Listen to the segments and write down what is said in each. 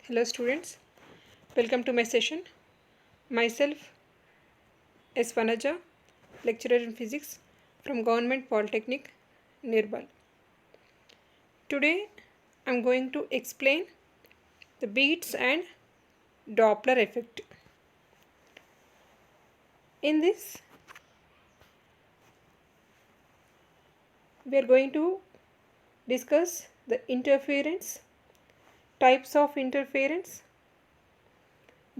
Hello students, welcome to my session. Myself S. Vanaja, lecturer in physics from Government Polytechnic, Nirbal. Today I am going to explain the beats and Doppler effect. In this, we are going to discuss the interference, types of interference,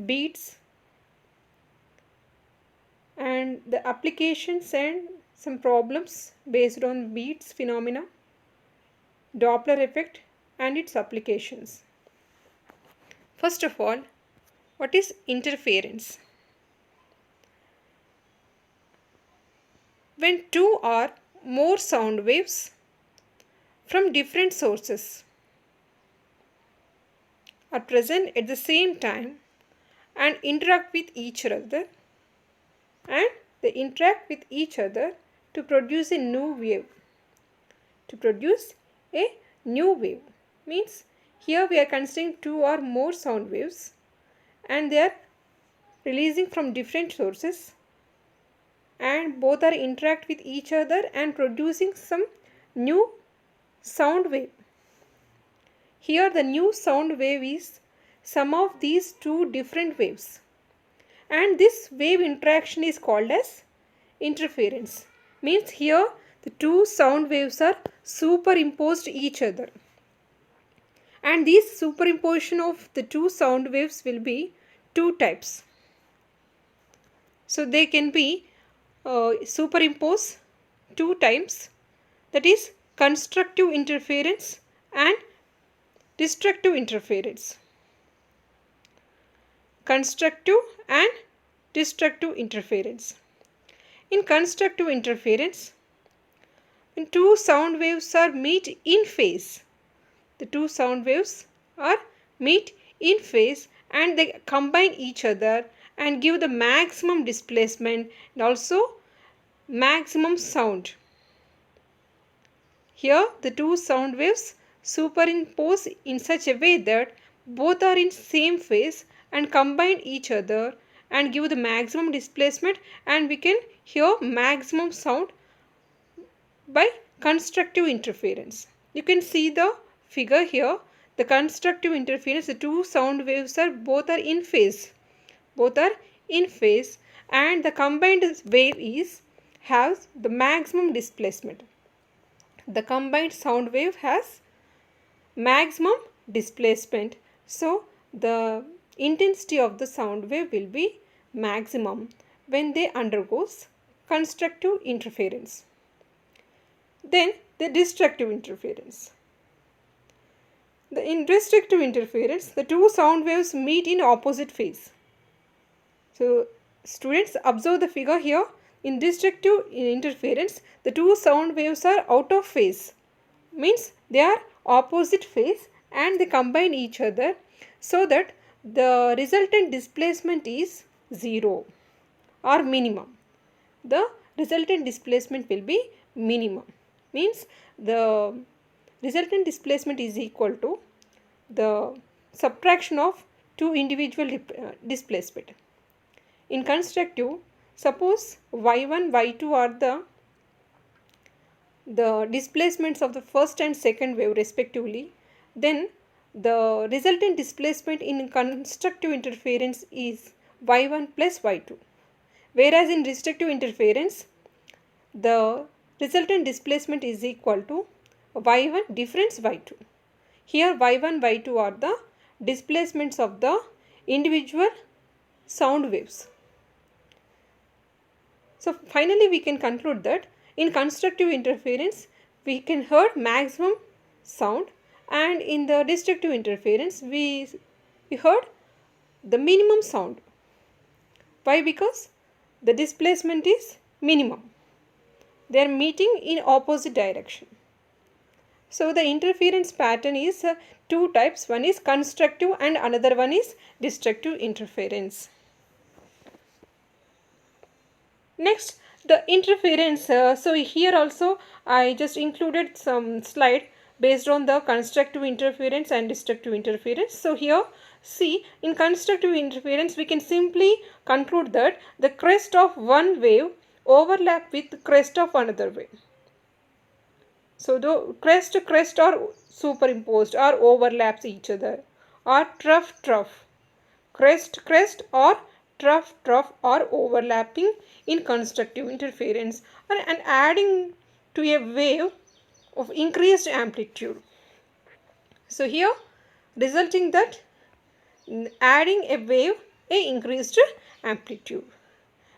beats, and the applications and some problems based on beats phenomena, Doppler effect and its applications. First of all, what is interference? When two or more sound waves from different sources are present at the same time and interact with each other, to produce a new wave. To produce a new wave means here we are considering two or more sound waves and they are releasing from different sources and both are interact with each other and producing some new sound wave. Here the new sound wave is sum of these two different waves, and this wave interaction is called as interference. Means here the two sound waves are superimposed each other, and this superimposition of the two sound waves will be two types. So they can be superimposed two times, that is constructive interference and destructive interference. Constructive and destructive interference. In constructive interference, when two sound waves are meet in phase, the two sound waves are meet in phase and they combine each other and give the maximum displacement and also maximum sound. Here the two sound waves superimpose in such a way that both are in same phase and combine each other and give the maximum displacement, and we can hear maximum sound by constructive interference. You can see the figure here. The constructive interference, the two sound waves are both are in phase. And the combined wave has the maximum displacement. The combined sound wave has maximum displacement. So the intensity of the sound wave will be maximum when they undergoes constructive interference. Then the destructive interference. In destructive interference, the two sound waves meet in opposite phase. So students, observe the figure here. In destructive interference, the two sound waves are out of phase. Means they are opposite phase and they combine each other so that the resultant displacement is 0 or minimum. The resultant displacement will be minimum. Means the resultant displacement is equal to the subtraction of two individual displacement. In constructive, suppose y1, y2 are the displacements of the first and second wave respectively, then the resultant displacement in constructive interference is y1 plus y2. Whereas in destructive interference, the resultant displacement is equal to y1 difference y2. Here y1, y2 are the displacements of the individual sound waves. So finally we can conclude that in constructive interference we can hear maximum sound, and in the destructive interference we heard the minimum sound. Why? Because the displacement is minimum. They are meeting in opposite direction. So the interference pattern is two types. One is constructive and another one is destructive interference. Next, the interference. So here also I just included some slide based on the constructive interference and destructive interference. So here see, in constructive interference we can simply conclude that the crest of one wave overlap with crest of another wave. So the crest to crest are superimposed or overlaps each other, or trough trough. Crest crest or trough trough are overlapping in constructive interference and adding to a wave of increased amplitude. So here resulting that adding a wave a increased amplitude.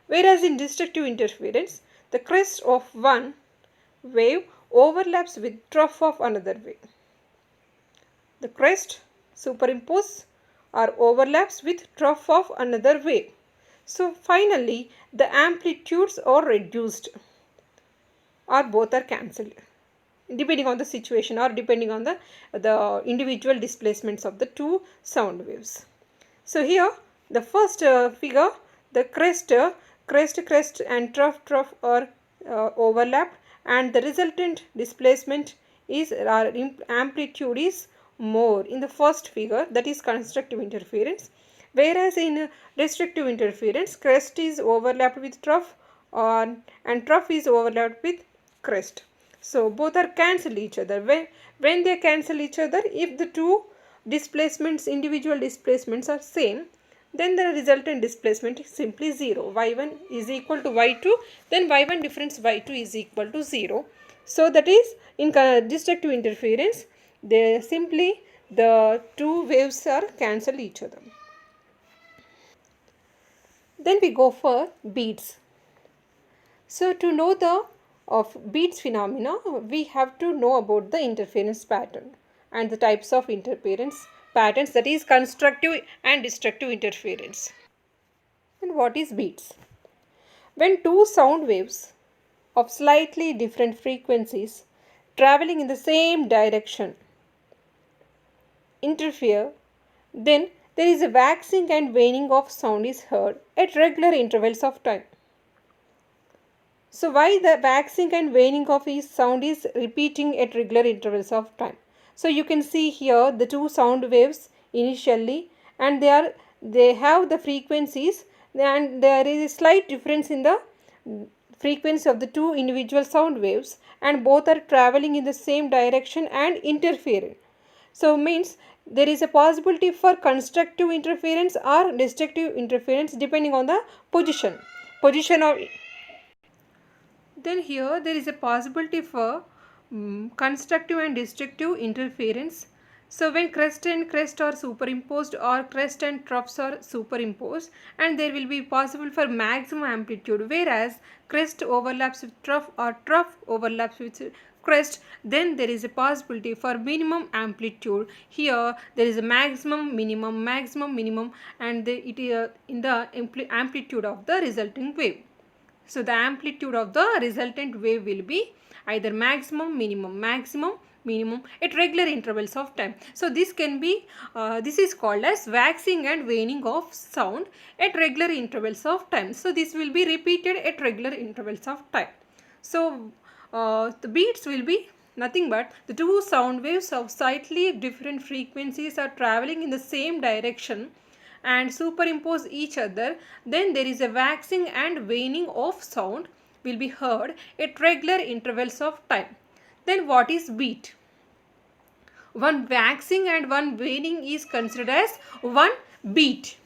Whereas in destructive interference, the crest of one wave overlaps with trough of another wave. The crest superimposes or overlaps with trough of another wave. So finally the amplitudes are reduced or both are cancelled, depending on the situation or depending on the individual displacements of the two sound waves. So here the first figure, the crest and trough are overlapped, and the resultant displacement is amplitude is more in the first figure, that is constructive interference, whereas in destructive interference crest is overlapped with trough and trough is overlapped with crest. So both are cancel each other. When they cancel each other, if the two displacements, individual displacements are same, then the resultant displacement is simply 0. y1 is equal to y2, then y1 difference y2 is equal to 0. So that is in destructive interference, the two waves are cancel each other. Then we go for beats. So to know the of beats phenomena, we have to know about the interference pattern and the types of interference patterns, that is constructive and destructive interference. And what is beats? When two sound waves of slightly different frequencies traveling in the same direction interfere, then there is a waxing and waning of sound is heard at regular intervals of time. So why the waxing and waning of each sound is repeating at regular intervals of time? So you can see here the two sound waves initially, and they have the frequencies, and there is a slight difference in the frequency of the two individual sound waves, and both are traveling in the same direction and interfering. So means there is a possibility for constructive interference or destructive interference depending on the position of. Then here there is a possibility for constructive and destructive interference. So when crest and crest are superimposed or crest and troughs are superimposed, and there will be possible for maximum amplitude, whereas crest overlaps with trough or trough overlaps with crest, then there is a possibility for minimum amplitude. Here there is a maximum minimum, and it is in the amplitude of the resulting wave. So the amplitude of the resultant wave will be either maximum minimum at regular intervals of time. So this can be this is called as waxing and waning of sound at regular intervals of time. So this will be repeated at regular intervals of time. So the beats will be nothing but the two sound waves of slightly different frequencies are traveling in the same direction and superimpose each other, then there is a waxing and waning of sound will be heard at regular intervals of time. Then what is beat? One waxing and one waning is considered as one beat.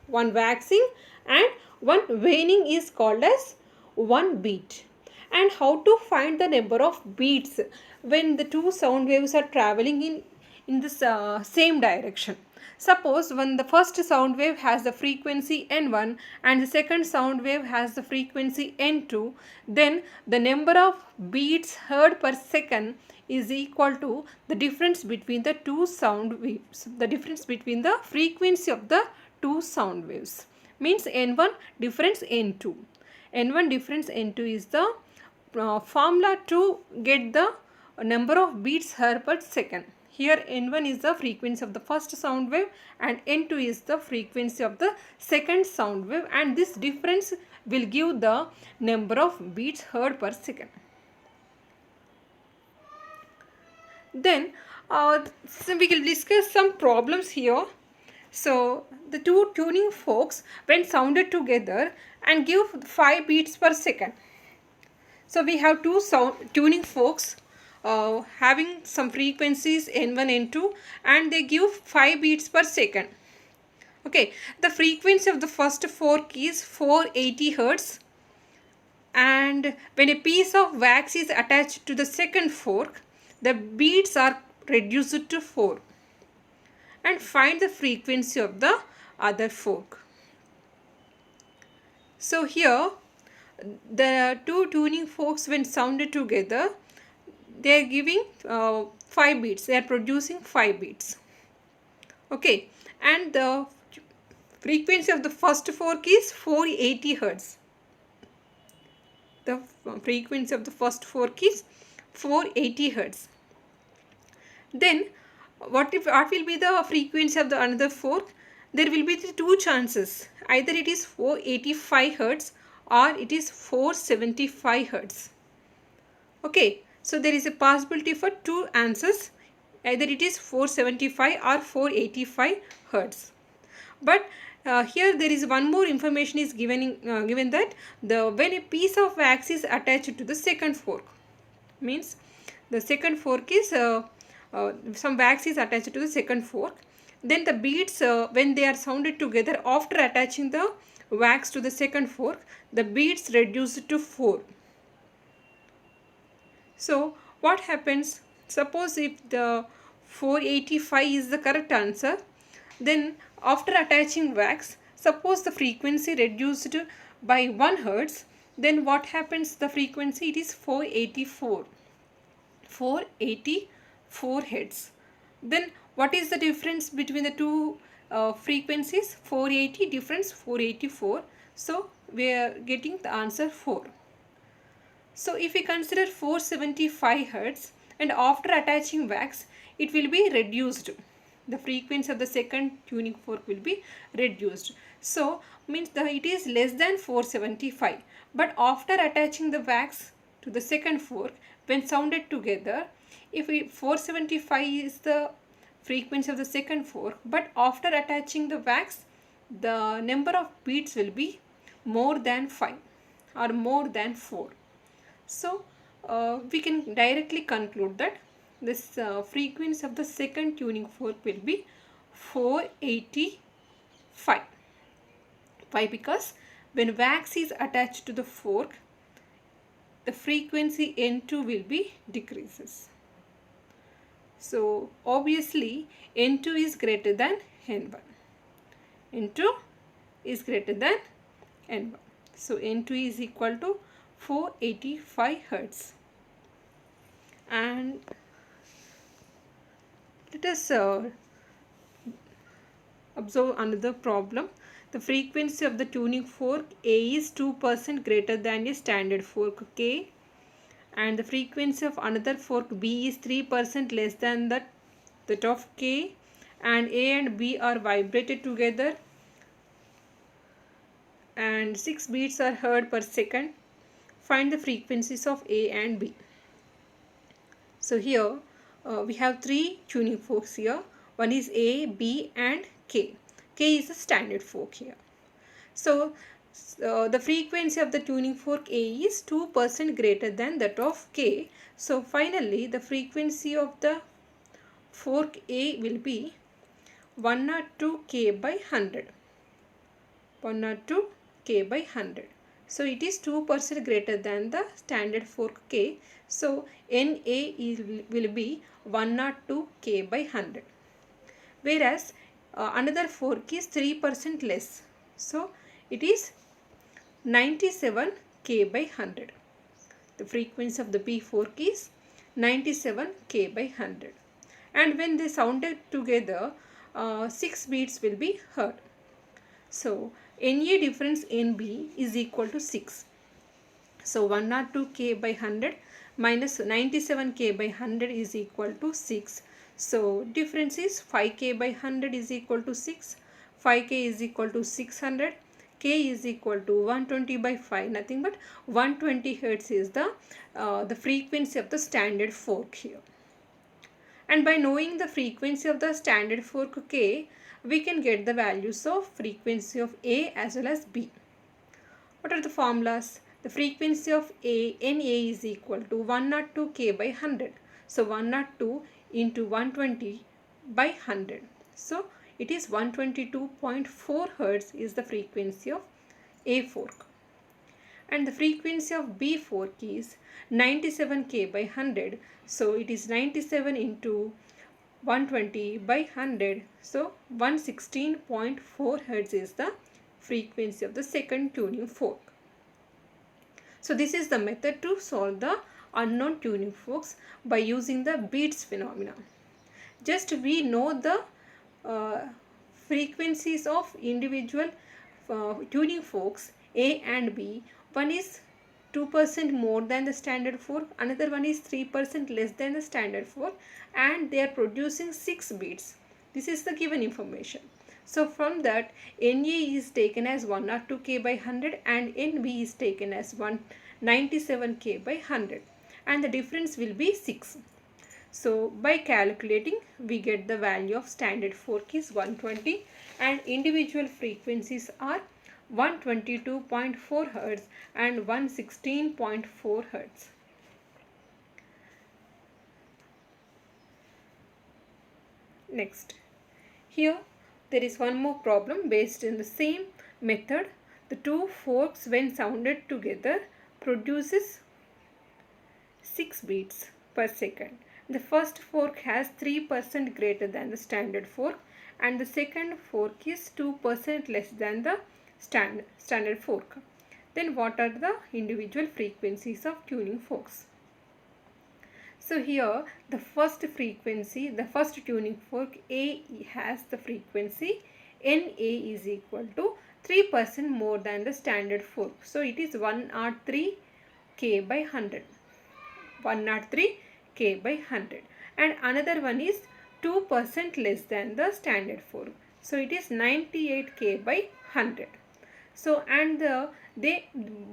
One waxing and one waning is called as one beat. And how to find the number of beats when the two sound waves are traveling in the same direction? Suppose when the first sound wave has the frequency n1 and the second sound wave has the frequency n2, then the number of beats heard per second is equal to the difference between the two sound waves, the difference between the frequency of the two sound waves, means n1 difference n2. n1 difference n2 is the formula to get the number of beats heard per second. Here n1 is the frequency of the first sound wave and n2 is the frequency of the second sound wave, and this difference will give the number of beats heard per second. Then so we will discuss some problems here. So the two tuning forks when sounded together and give 5 beats per second. So we have two tuning forks having some frequencies N1, N2, and they give 5 beats per second. Okay, the frequency of the first fork is 480 Hertz, and when a piece of wax is attached to the second fork, the beats are reduced to 4. And find the frequency of the other fork. So here the two tuning forks when sounded together, they are giving 5 beats. They are producing 5 beats. Okay, and the frequency of the first fork is 480 Hertz. The frequency of the first fork is 480 Hertz. Then what will be the frequency of the another fork? There will be the two chances. Either it is 485 Hertz or it is 475 Hertz. Okay, so there is a possibility for two answers. Either it is 475 or 485 Hertz. But here there is one more information is given that when a piece of wax is attached to the second fork, means the second fork is some wax is attached to the second fork, then the beats when they are sounded together after attaching the wax to the second fork, the beats reduced to 4. So what happens? Suppose if the 485 is the correct answer, then after attaching wax, suppose the frequency reduced by 1 Hertz, then what happens? The frequency it is 484. 484 Hertz. Then what is the difference between the two frequencies? 480 difference 484. So we are getting the answer 4. So if we consider 475 Hertz and after attaching wax, it will be reduced. The frequency of the second tuning fork will be reduced. So means that it is less than 475. But after attaching the wax to the second fork, when sounded together, if 475 is the frequency of the second fork, but after attaching the wax, the number of beats will be more than 5 or more than 4. So we can directly conclude that this frequency of the second tuning fork will be 485. Why? Because when wax is attached to the fork, the frequency N2 will be decreases. So obviously N2 is greater than N1. N2 is greater than N1. So N2 is equal to 485 Hertz. And let us observe another problem. The frequency of the tuning fork A is 2% greater than a standard fork K, and the frequency of another fork B is 3% less than that of K, and A and B are vibrated together and 6 beats are heard per second. Find the frequencies of A and B. So here we have 3 tuning forks here. One is A, B and K. K is the standard fork here. So the frequency of the tuning fork A is 2% greater than that of K. So finally the frequency of the fork A will be 102 K by 100. 102 K by 100. So it is 2% greater than the standard fork K. So NA will be 102 K by 100. Whereas another fork is 3% less. So it is 97 K by 100. The frequency of the B fork is 97 K by 100. And when they sounded together, 6 beats will be heard. So NA difference NB is equal to 6. So 102 K by 100 minus 97 K by 100 is equal to 6. So difference is 5 K by 100 is equal to 6. 5 K is equal to 600. K is equal to 120 by 5, nothing but 120 Hertz is the frequency of the standard fork here. And by knowing the frequency of the standard fork K, we can get the values of frequency of A as well as B. What are the formulas? The frequency of NA is equal to 102 K by 100. So 102 into 120 by 100. So it is 122.4 Hertz is the frequency of A fork. And the frequency of B fork is 97 K by 100. So it is 97 into 120 by 100. So 116.4 Hertz is the frequency of the second tuning fork. So this is the method to solve the unknown tuning forks by using the beats phenomena. Just we know the frequencies of individual tuning forks A and B. One is 2% more than the standard fork, another one is 3% less than the standard fork, and they are producing 6 beats. This is the given information. So from that, NA is taken as 102 K by 100 and NB is taken as 197 K by 100, and the difference will be 6. So by calculating, we get the value of standard fork is 120 and individual frequencies are 122.4 Hz and 116.4 Hz. Next, here there is one more problem based in the same method. The two forks when sounded together produces 6 beats per second. The first fork has 3% greater than the standard fork and the second fork is 2% less than the standard fork. Then what are the individual frequencies of tuning forks? So here the first frequency, the first tuning fork A has the frequency NA is equal to 3% more than the standard fork. So it is 103 K by 100. 103 K by 100. And another one is 2% less than the standard fork. So it is 98 K by 100. So and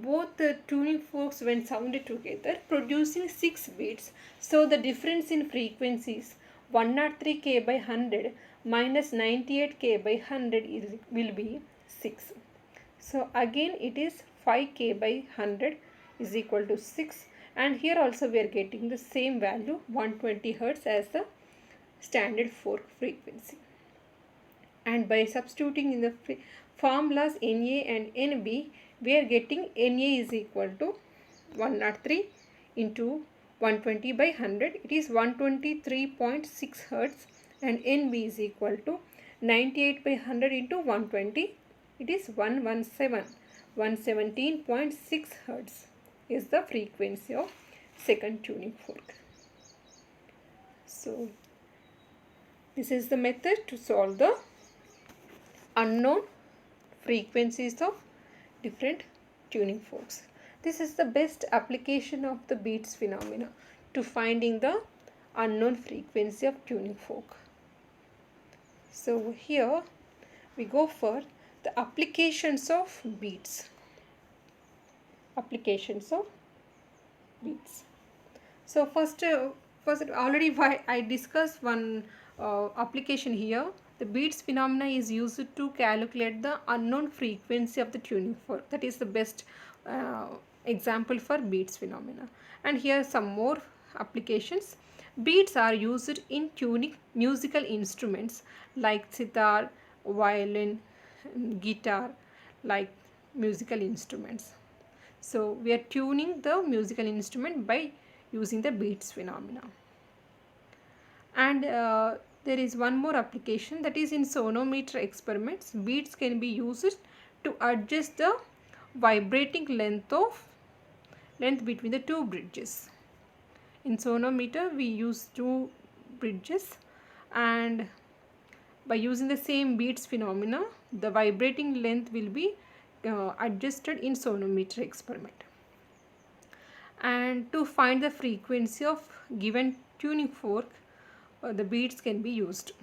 both the tuning forks when sounded together producing 6 beats. So the difference in frequencies 103 K by 100 minus 98 K by 100 will be 6. So again it is 5 K by 100 is equal to 6, and here also we are getting the same value 120 Hz as the standard fork frequency. And by substituting in the formulas Na and Nb, we are getting Na is equal to 103 into 120 by 100. It is 123.6 Hz, and Nb is equal to 98 by 100 into 120. It is 117.6 Hz is the frequency of second tuning fork. So this is the method to solve the unknown frequencies of different tuning forks. This is the best application of the beats phenomena to finding the unknown frequency of tuning fork. So here we go for the applications of beats. Applications of beats. So first already I discussed one application here. The beats phenomena is used to calculate the unknown frequency of the tuning fork. That is the best example for beats phenomena. And here are some more applications. Beats are used in tuning musical instruments like sitar, violin, guitar, like musical instruments. So we are tuning the musical instrument by using the beats phenomena. And there is one more application, that is in sonometer experiments. Beats can be used to adjust the vibrating length between the two bridges. In sonometer we use two bridges, and by using the same beats phenomena, the vibrating length will be adjusted in sonometer experiment. And to find the frequency of given tuning fork, the beats can be used.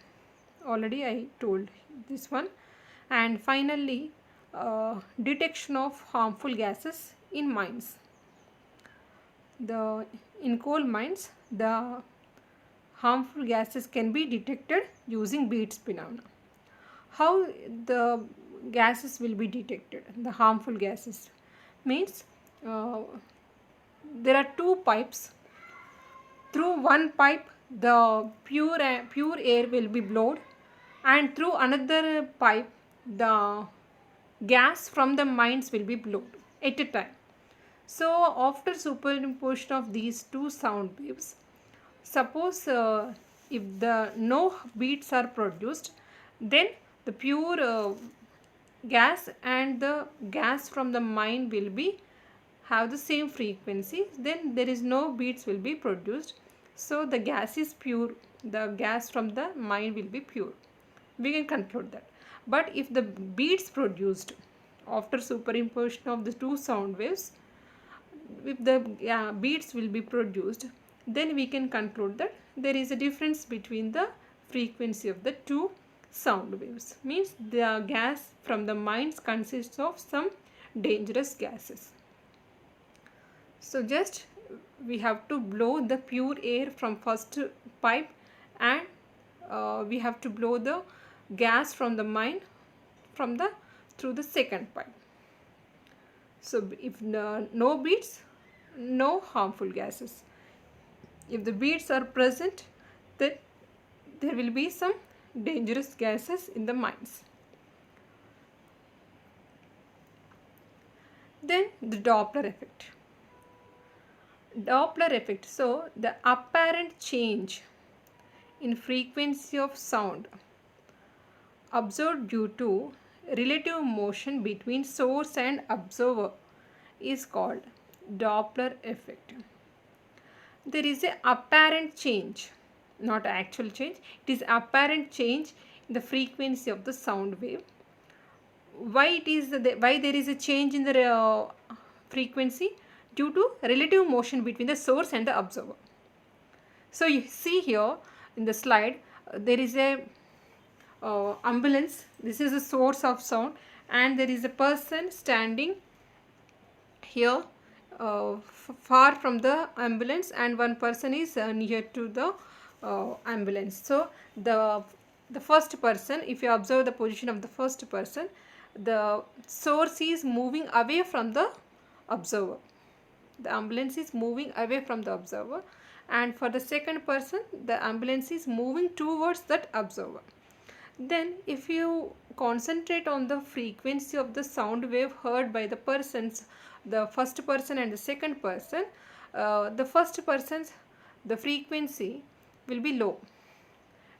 Already I told this one. And finally, detection of harmful gases in mines. In coal mines, the harmful gases can be detected using beads phenomena. How the gases will be detected, the harmful gases? Means there are two pipes. Through one pipe the pure air will be blown, and through another pipe the gas from the mines will be blown at a time. So after superimposition of these two sound waves, suppose if the no beats are produced, then the pure gas and the gas from the mine will be have the same frequency, then there is no beats will be produced. So the gas is pure, the gas from the mine will be pure. We can conclude that. But if the beats produced after superimposition of the two sound waves, if the beats will be produced, then we can conclude that there is a difference between the frequency of the two sound waves. Means the gas from the mines consists of some dangerous gases. So just we have to blow the pure air from first pipe, and we have to blow the gas from the mine from the through the second pipe. So if no beads, no harmful gases. If the beads are present, then there will be some dangerous gases in the mines. Then the Doppler effect. Doppler effect. So the apparent change in frequency of sound observed due to relative motion between source and observer is called Doppler effect. There is an apparent change, not actual change. It is apparent change in the frequency of the sound wave. Why there is a change in the frequency? Due to relative motion between the source and the observer. So you see here in the slide, there is a ambulance. This is the source of sound, and there is a person standing here far from the ambulance, and one person is near to the ambulance. So the first person, if you observe the position of the first person, the source is moving away from the observer. The ambulance is moving away from the observer, and for the second person the ambulance is moving towards that observer. Then if you concentrate on the frequency of the sound wave heard by the persons, the first person and the second person, the first person's the frequency will be low,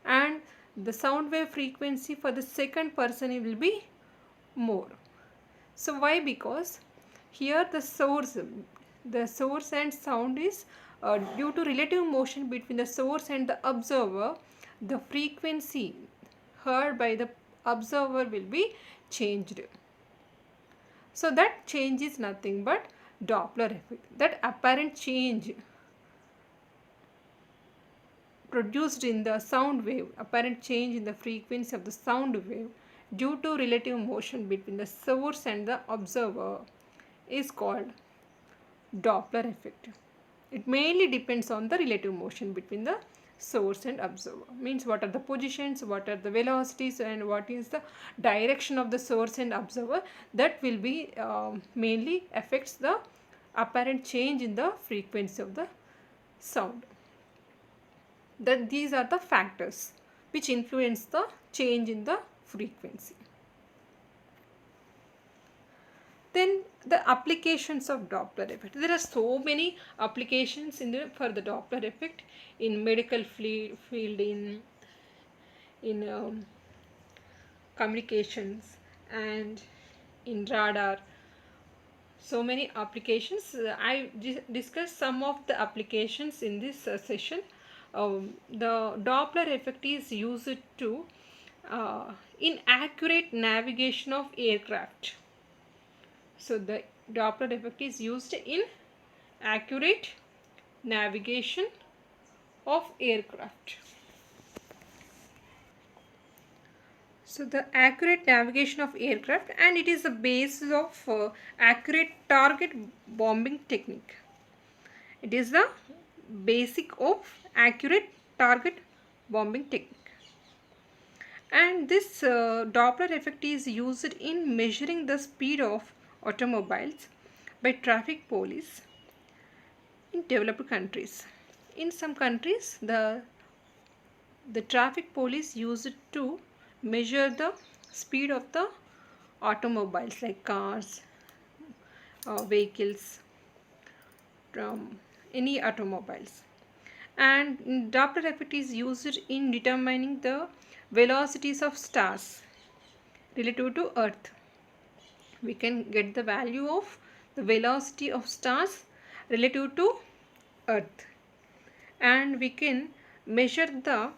and the sound wave frequency for the second person will be more. So why? Because here the source and sound is due to relative motion between the source and the observer, the frequency heard by the observer will be changed. So that change is nothing but Doppler effect. That apparent change produced in the sound wave, apparent change in the frequency of the sound wave due to relative motion between the source and the observer is called Doppler effect. It mainly depends on the relative motion between the source and observer. Means what are the positions, what are the velocities, and what is the direction of the source and observer. That will be mainly affects the apparent change in the frequency of the sound. That these are the factors which influence the change in the frequency. Then the applications of Doppler effect. There are so many applications for the Doppler effect in medical field, in communications, and in radar. So many applications. I discussed some of the applications in this session. The Doppler effect is used to in accurate navigation of aircraft. So the Doppler effect is used in accurate navigation of aircraft. So the accurate navigation of aircraft, and it is the basis of accurate target bombing technique. It is the basic of accurate target bombing technique. And this Doppler effect is used in measuring the speed of automobiles by traffic police in developed countries. In some countries, the traffic police use it to measure the speed of the automobiles like cars, vehicles, any automobiles. And Doppler effect is used in determining the velocities of stars relative to Earth. We can get the value of the velocity of stars relative to Earth, and we can measure the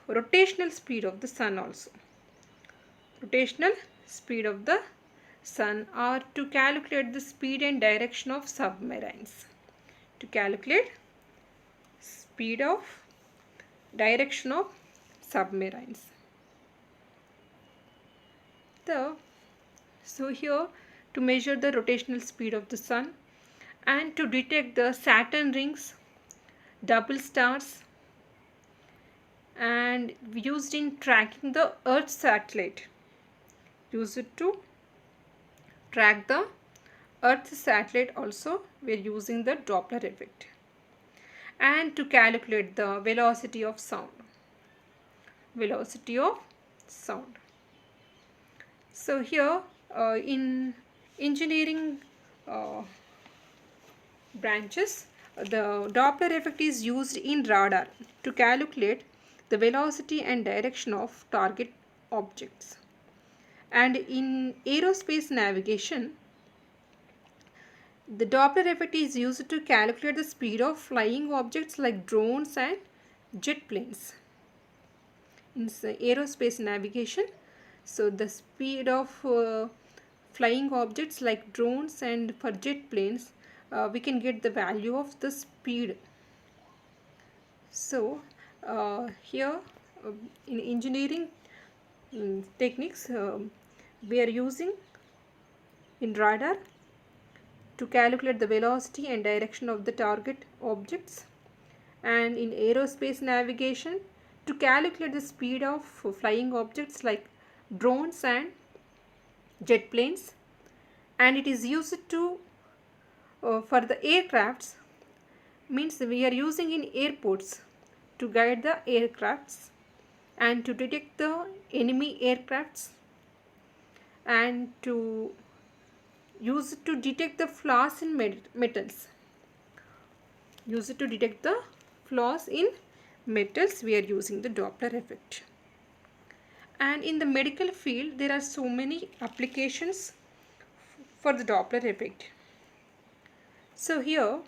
rotational speed of the sun also. Rotational speed of the sun, or to calculate the speed and direction of submarines. To calculate speed of direction of submarines. So here, to measure the rotational speed of the sun and to detect the Saturn rings, double stars, and used in tracking the Earth satellite. Use it to track the Earth satellite also, we are using the Doppler effect. And to calculate the velocity of sound. Velocity of sound. So here in engineering branches, the Doppler effect is used in radar to calculate the velocity and direction of target objects. And in aerospace navigation, the Doppler effect is used to calculate the speed of flying objects like drones and jet planes. In aerospace navigation, so the speed of flying objects like drones and for jet planes, we can get the value of the speed. So here in engineering techniques, we are using in radar to calculate the velocity and direction of the target objects, and in aerospace navigation to calculate the speed of flying objects like drones and jet planes. And it is used to for the aircrafts, means we are using in airports to guide the aircrafts and to detect the enemy aircrafts, and to use it to detect the flaws in metals. Use it to detect the flaws in metals, we are using the Doppler effect. And in the medical field, there are so many applications for the Doppler effect. So here,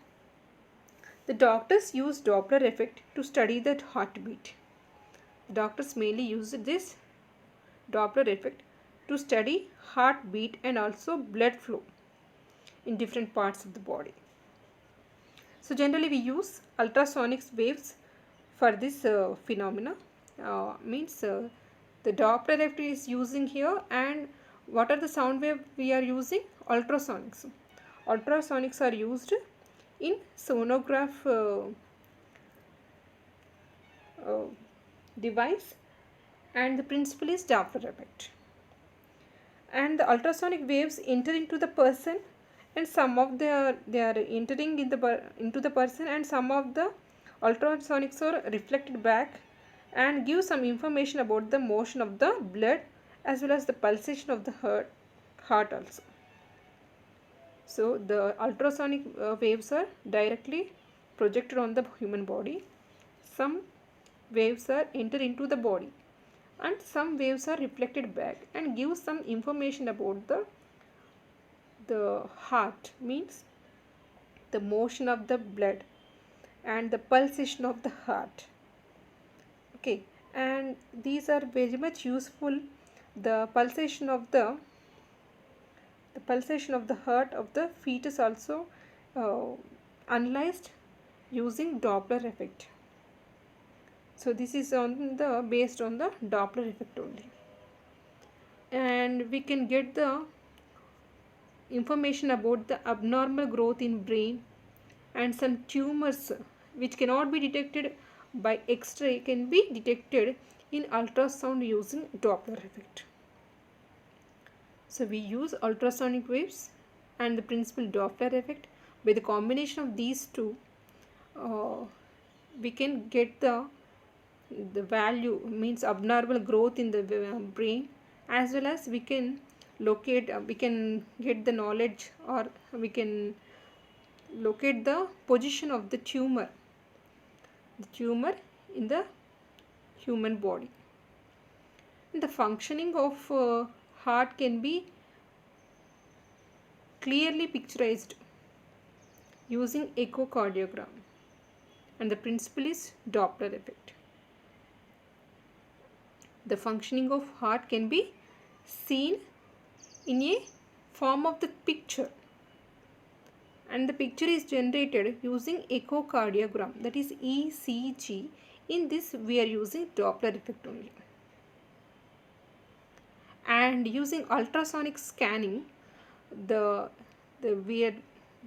the doctors use Doppler effect to study the heartbeat. Doctors mainly use this Doppler effect to study heartbeat and also blood flow in different parts of the body. So generally we use ultrasonic waves for this phenomena. The Doppler effect is using here, and what are the sound wave we are using? Ultrasonics. Ultrasonics are used in sonograph device, and the principle is Doppler effect. And the ultrasonic waves enter into the person, and some of they are entering into the person, and some of the ultrasonics are reflected back and give some information about the motion of the blood as well as the pulsation of the heart also. So the ultrasonic waves are directly projected on the human body. Some waves are enter into the body, and some waves are reflected back and give some information about the heart, means the motion of the blood and the pulsation of the heart. Okay, and these are very much useful. The pulsation of the heart of the fetus also analyzed using Doppler effect. So this is based on the Doppler effect only, and we can get the information about the abnormal growth in brain and some tumors which cannot be detected by X-ray can be detected in ultrasound using Doppler effect. So we use ultrasonic waves and the principal Doppler effect. By the combination of these two, we can get the value, means abnormal growth in the brain, as well as we can locate, we can get the knowledge, or we can locate the position of the tumor in the human body. And the functioning of heart can be clearly picturized using echocardiogram, and the principle is Doppler effect. The functioning of heart can be seen in a form of the picture, and the picture is generated using echocardiogram, that is ECG. In this we are using Doppler effect only. And using ultrasonic scanning, the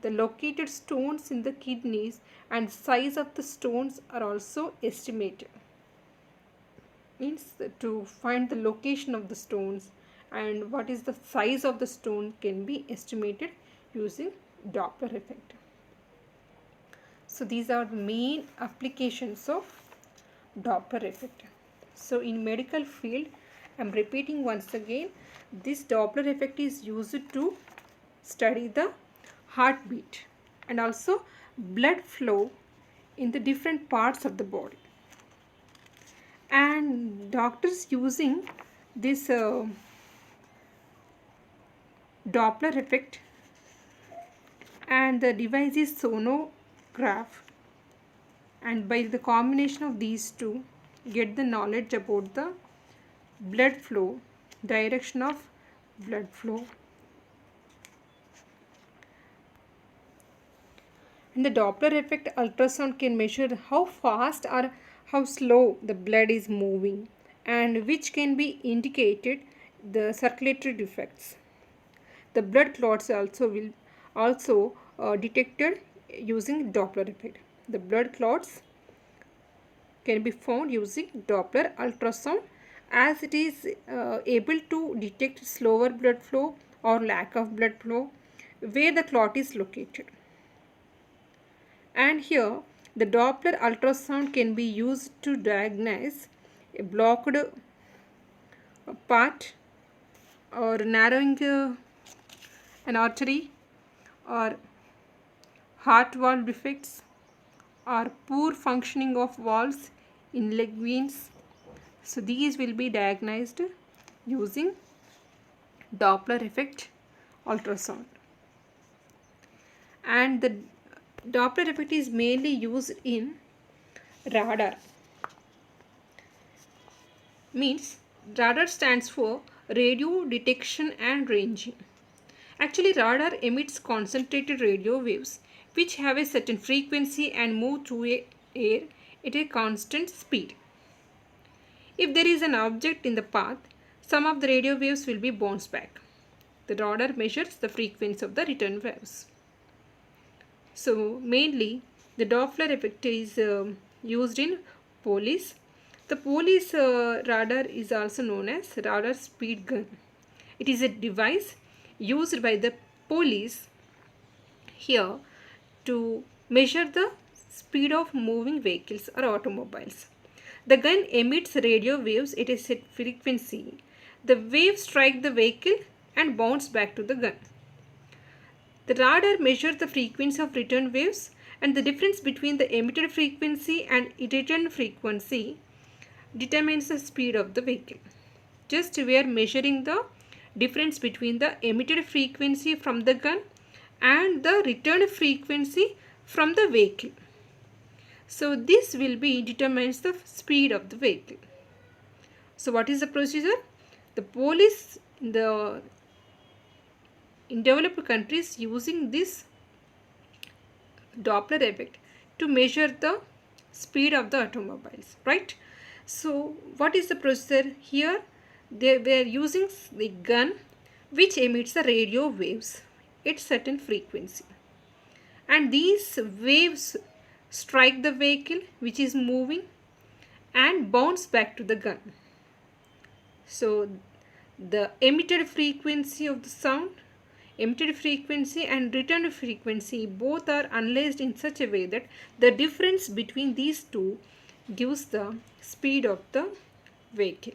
located stones in the kidneys and size of the stones are also estimated. Means to find the location of the stones and what is the size of the stone can be estimated using Doppler effect. So these are the main applications of Doppler effect. So in medical field, I am repeating once again, this Doppler effect is used to study the heartbeat and also blood flow in the different parts of the body. And doctors using this Doppler effect, and the device is sonograph, and by the combination of these two get the knowledge about the blood flow, direction of blood flow. In the Doppler effect, ultrasound can measure how fast or how slow the blood is moving, and which can be indicated the circulatory defects. The blood clots will also detected using Doppler effect. The blood clots can be found using Doppler ultrasound, as it is able to detect slower blood flow or lack of blood flow where the clot is located. And here the Doppler ultrasound can be used to diagnose a blocked part, or narrowing an artery, or heart valve defects, or poor functioning of valves in leg veins. So these will be diagnosed using Doppler effect ultrasound. And the Doppler effect is mainly used in radar. Means radar stands for radio detection and ranging. Actually, radar emits concentrated radio waves which have a certain frequency and move through air at a constant speed. If there is an object in the path, some of the radio waves will be bounced back. The radar measures the frequency of the return waves. So mainly the Doppler effect is used in police. The police radar is also known as radar speed gun. It is a device used by the police here to measure the speed of moving vehicles or automobiles. The gun emits radio waves at a set frequency. The waves strike the vehicle and bounce back to the gun. The radar measures the frequency of return waves, and the difference between the emitted frequency and returned frequency determines the speed of the vehicle. Just we are measuring the difference between the emitted frequency from the gun and the returned frequency from the vehicle. So this will be determines the speed of the vehicle. So what is the procedure? The police in developed countries using this Doppler effect to measure the speed of the automobiles, right? So what is the procedure here? They were using the gun which emits the radio waves at certain frequency, and these waves strike the vehicle which is moving and bounce back to the gun. So the emitted frequency of the sound, emitted frequency and returned frequency both are analyzed in such a way that the difference between these two gives the speed of the vehicle.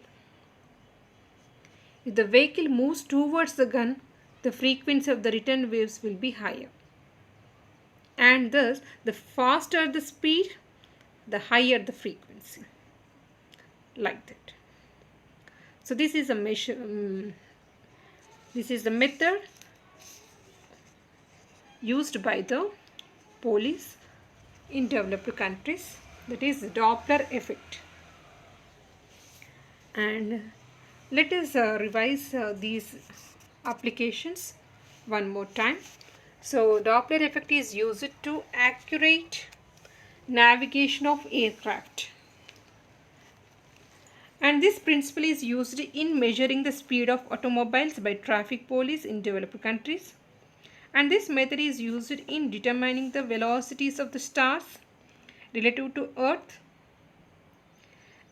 If the vehicle moves towards the gun, the frequency of the return waves will be higher. And thus, the faster the speed, the higher the frequency. Like that. So this is a this is the method used by the police in developed countries, that is the Doppler effect. And let us revise these applications one more time. So Doppler effect is used to accurate navigation of aircraft. And this principle is used in measuring the speed of automobiles by traffic police in developed countries. And this method is used in determining the velocities of the stars relative to Earth.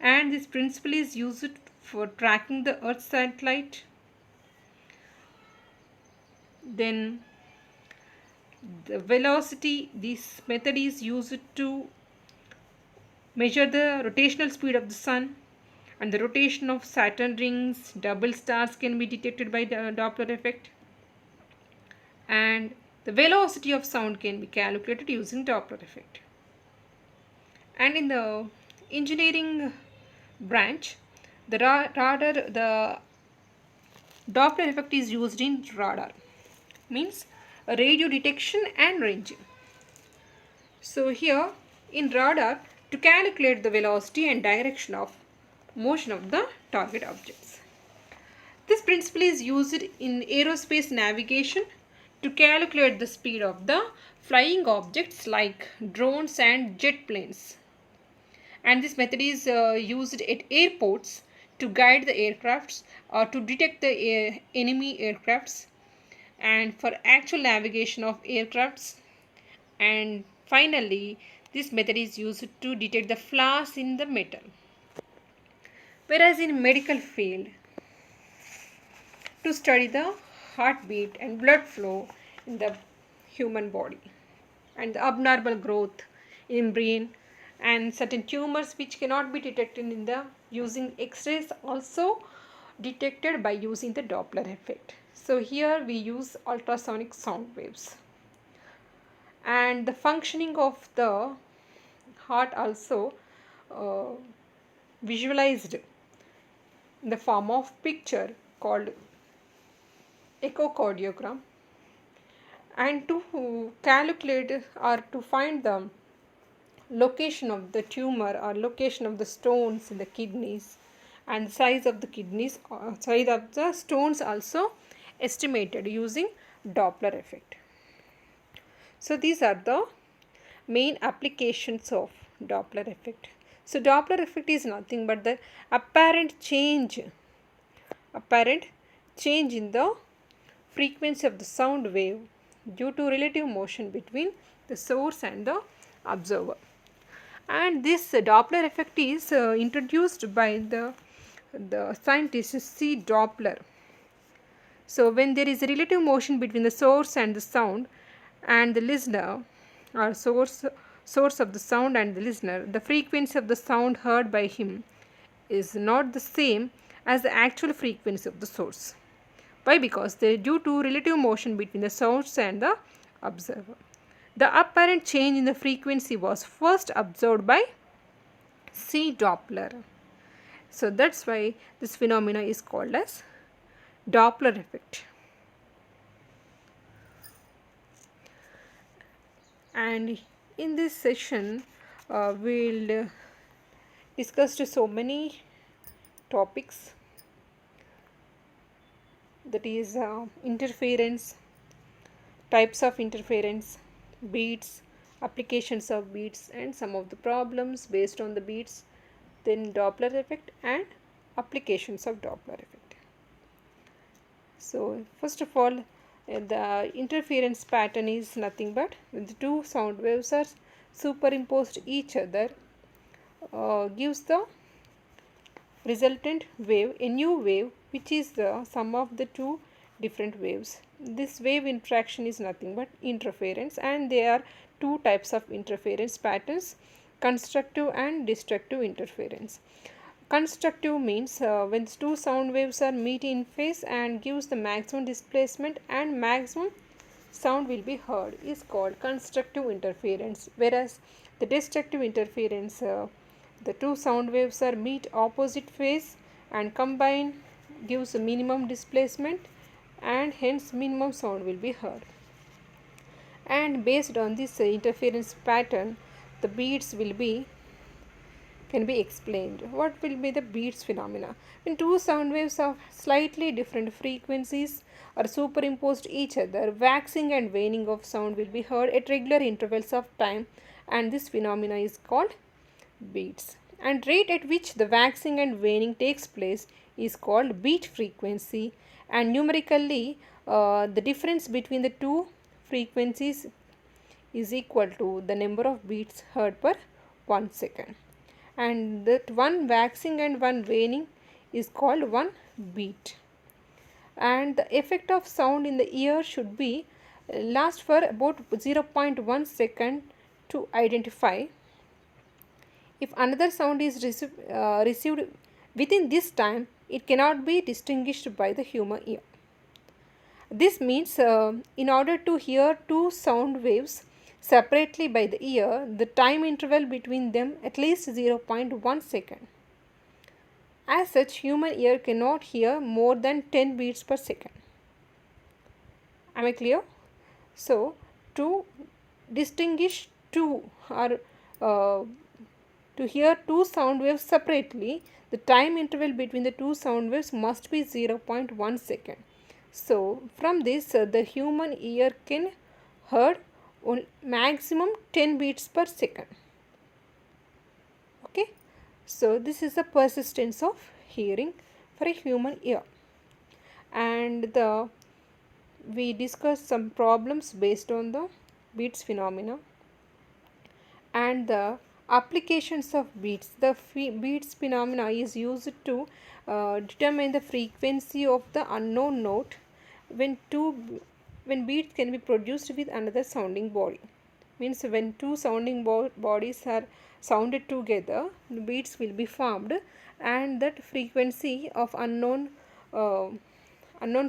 And this principle is used for tracking the Earth satellite. Then the velocity, this method is used to measure the rotational speed of the Sun. And the rotation of Saturn rings, double stars can be detected by the Doppler effect. And the velocity of sound can be calculated using Doppler effect. And in the engineering branch, the Doppler effect is used in radar, means radio detection and ranging. So here in radar, to calculate the velocity and direction of motion of the target objects. This principle is used in aerospace navigation to calculate the speed of the flying objects like drones and jet planes. And this method is used at airports to guide the aircrafts or to detect the enemy aircrafts, and for actual navigation of aircrafts. And finally, this method is used to detect the flaws in the metal. Whereas in medical field, to study the heartbeat and blood flow in the human body, and the abnormal growth in brain, and certain tumors which cannot be detected in the using X-rays also detected by using the Doppler effect. So here we use ultrasonic sound waves. And the functioning of the heart also visualized in the form of picture called echocardiogram. And to calculate or to find the location of the tumor or location of the stones in the kidneys and size of the kidneys or size of the stones also estimated using Doppler effect. So these are the main applications of Doppler effect. So Doppler effect is nothing but the apparent change in the frequency of the sound wave due to relative motion between the source and the observer. And this Doppler effect is introduced by the scientist C. Doppler. So when there is a relative motion between the source and the sound and the listener, or source of the sound and the listener, the frequency of the sound heard by him is not the same as the actual frequency of the source. Why? Because they are due to relative motion between the source and the observer. The apparent change in the frequency was first observed by C. Doppler. So that's why this phenomena is called as Doppler effect. And in this session, we'll discuss so many topics, that is interference, types of interference, beats, applications of beats, and some of the problems based on the beats, then Doppler effect and applications of Doppler effect. So first of all, the interference pattern is nothing but when the two sound waves are superimposed each other, gives the resultant wave a new wave which is the sum of the two different waves. This wave interaction is nothing but interference, and there are two types of interference patterns: constructive and destructive interference. Constructive means when two sound waves are meet in phase and gives the maximum displacement and maximum sound will be heard is called constructive interference, whereas the destructive interference, the two sound waves are meet opposite phase and combine gives a minimum displacement and hence minimum sound will be heard. And based on this interference pattern, the beats will be can be explained. What will be the beats phenomena? When two sound waves of slightly different frequencies are superimposed each other, waxing and waning of sound will be heard at regular intervals of time, and this phenomena is called beats. And rate at which the waxing and waning takes place is called beat frequency, and numerically the difference between the two frequencies is equal to the number of beats heard per 1 second, and that one waxing and one waning is called one beat. And the effect of sound in the ear should be last for about 0.1 second to identify. If another sound is received within this time, it cannot be distinguished by the human ear. This means in order to hear two sound waves separately by the ear, the time interval between them at least 0.1 second. As such, human ear cannot hear more than 10 beats per second. Am I clear? So, to distinguish two or to hear two sound waves separately, the time interval between the two sound waves must be 0.1 second. So, from this, the human ear can hear maximum 10 beats per second. Okay. So, this is the persistence of hearing for a human ear. And we discussed some problems based on the beats phenomena and the applications of beats. The beats phenomena is used to determine the frequency of the unknown note when beats can be produced with another sounding body. Means when two sounding bodies are sounded together, the beats will be formed, and that frequency of unknown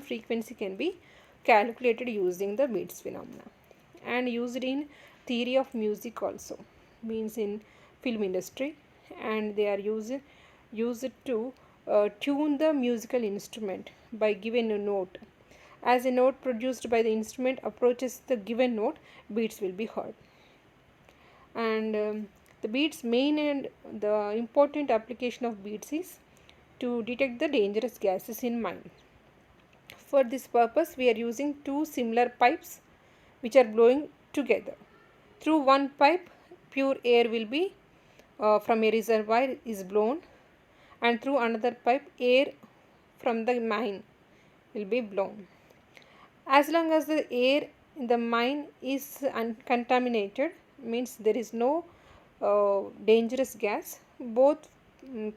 frequency can be calculated using the beats phenomena, and used in theory of music also, means in film industry, and they are used to tune the musical instrument by given a note. As a note produced by the instrument approaches the given note, beats will be heard. And the beats main and the important application of beats is to detect the dangerous gases in mine. For this purpose, we are using two similar pipes which are blowing together. Through one pipe, pure air will be from a reservoir is blown, and through another pipe, air from the mine will be blown. As long as the air in the mine is uncontaminated, means there is no dangerous gas, both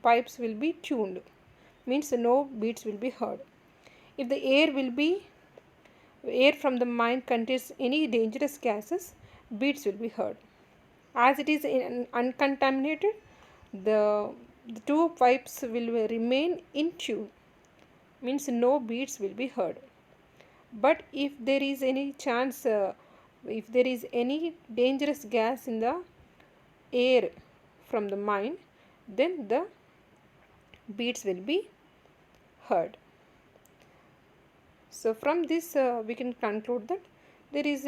pipes will be tuned, means no beats will be heard. If the air from the mine contains any dangerous gases, beats will be heard. As it is uncontaminated, the two pipes will remain in tune, means no beats will be heard. But if there is any chance, if there is any dangerous gas in the air from the mine, then the beats will be heard. So from this we can conclude that there is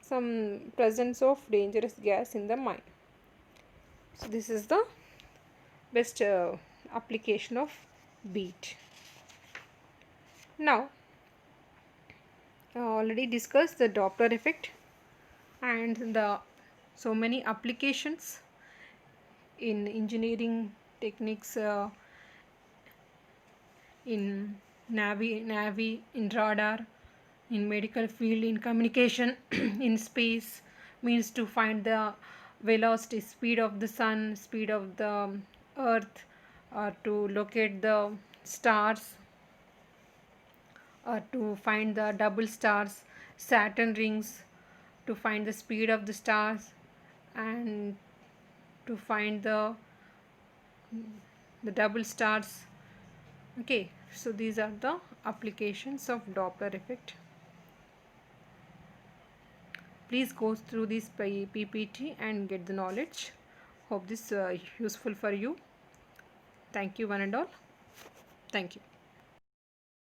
some presence of dangerous gas in the mine. So this is the best application of beat. Now already discussed the Doppler effect and the so many applications in engineering techniques, in navy, in radar, in medical field, in communication, in space, means to find the velocity, speed of the sun, speed of the earth, or to locate the stars, or to find the double stars, Saturn rings, to find the speed of the stars, and to find the double stars. Okay, so these are the applications of Doppler effect. Please go through this PPT and get the knowledge. Hope this useful for you. Thank you one and all. Thank you.